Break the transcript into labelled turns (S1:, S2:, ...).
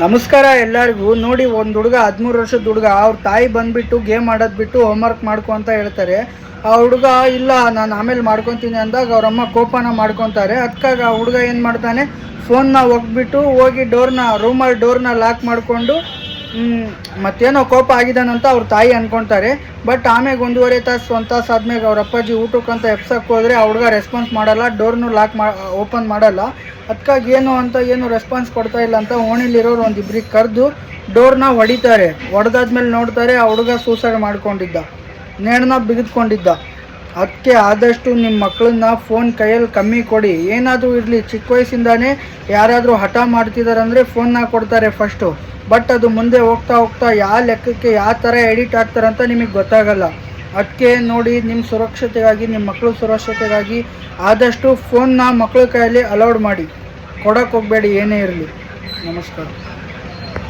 S1: ನಮಸ್ಕಾರ ಎಲ್ಲರಿಗೂ. ನೋಡಿ, ಒಂದು ಹುಡುಗ 13 ವರ್ಷದ ಹುಡುಗ, ಅವ್ರ ತಾಯಿ ಬಂದ್ಬಿಟ್ಟು ಗೇಮ್ ಆಡೋದು ಬಿಟ್ಟು ಹೋಮ್ವರ್ಕ್ ಮಾಡ್ಕೊ ಅಂತ ಹೇಳ್ತಾರೆ. ಆ ಹುಡುಗ ಇಲ್ಲ ನಾನು ಆಮೇಲೆ ಮಾಡ್ಕೊತೀನಿ ಅಂದಾಗ ಅವರಮ್ಮ ಕೋಪನ ಮಾಡ್ಕೊತಾರೆ. ಅದಕ್ಕಾಗಿ ಆ ಹುಡುಗ ಏನು ಮಾಡ್ತಾನೆ, ಫೋನ್ನ ಹೋಗ್ಬಿಟ್ಟು ಹೋಗಿ ರೂಮಲ್ಲಿ ಡೋರ್ನ ಲಾಕ್ ಮಾಡಿಕೊಂಡು ಮತ್ತೇನೋ ಕೋಪ ಆಗಿದ್ದಾನಂತ ಅವ್ರ ತಾಯಿ ಅಂದ್ಕೊತಾರೆ. ಬಟ್ ಆಮೇಲೆ 1.5 ತಾಸು 1 ತಾಸು ಆದ್ಮೇಲೆ ಅವ್ರ ಅಪ್ಪಾಜಿ ಊಟಕ್ಕಂತ ಎಪ್ಸಕ್ಕೆ ಹೋದರೆ ಆ ಹುಡುಗ ರೆಸ್ಪಾನ್ಸ್ ಮಾಡಲ್ಲ, ಡೋರ್ನು ಓಪನ್ ಮಾಡಲ್ಲ. ಅದಕ್ಕಾಗಿ ಏನು ರೆಸ್ಪಾನ್ಸ್ ಕೊಡ್ತಾ ಇಲ್ಲ ಅಂತ ಓಣಿಲಿರೋರು ಒಂದಿಬ್ರಿಗೆ ಕರೆದು ಡೋರ್ನ ಹೊಡಿತಾರೆ. ಹೊಡೆದಾದ್ಮೇಲೆ ನೋಡ್ತಾರೆ ಆ ಹುಡುಗ ಸೂಸೈಡ್ ಮಾಡ್ಕೊಂಡಿದ್ದ, ನೇಣನ್ನ ಬಿಗಿದ್ಕೊಂಡಿದ್ದ. ಅದಕ್ಕೆ ಆದಷ್ಟು ನಿಮ್ಮ ಮಕ್ಕಳನ್ನ ಫೋನ್ ಕೈಯಲ್ಲಿ ಕಮ್ಮಿ ಕೊಡಿ. ಏನಾದರೂ ಇರಲಿ, ಚಿಕ್ಕ ವಯಸ್ಸಿಂದಾನೇ ಯಾರಾದರೂ ಹಠ ಮಾಡ್ತಿದ್ದಾರೆ ಅಂದರೆ ಫೋನ್ನ ಕೊಡ್ತಾರೆ ಫಸ್ಟು. ಬಟ್ ಅದು ಮುಂದೆ ಹೋಗ್ತಾ ಹೋಗ್ತಾ ಯಾವ ಲೆಕ್ಕಕ್ಕೆ ಯಾವ ಥರ ಎಡಿಟ್ ಆಗ್ತಾರೆ ಅಂತ ನಿಮಗೆ ಗೊತ್ತಾಗಲ್ಲ. ಅದಕ್ಕೆ ನೋಡಿ, ನಿಮ್ಮ ಸುರಕ್ಷತೆಗಾಗಿ, ನಿಮ್ಮ ಮಕ್ಕಳ ಸುರಕ್ಷತೆಗಾಗಿ ಆದಷ್ಟು ಫೋನ್ನ ಮಕ್ಕಳ ಕೈಯಲ್ಲಿ ಅಲೌಡ್ ಮಾಡಿ, ಕೊಡೋಕ್ಕೆ ಹೋಗಬೇಡಿ ಏನೇ ಇರಲಿ. ನಮಸ್ಕಾರ.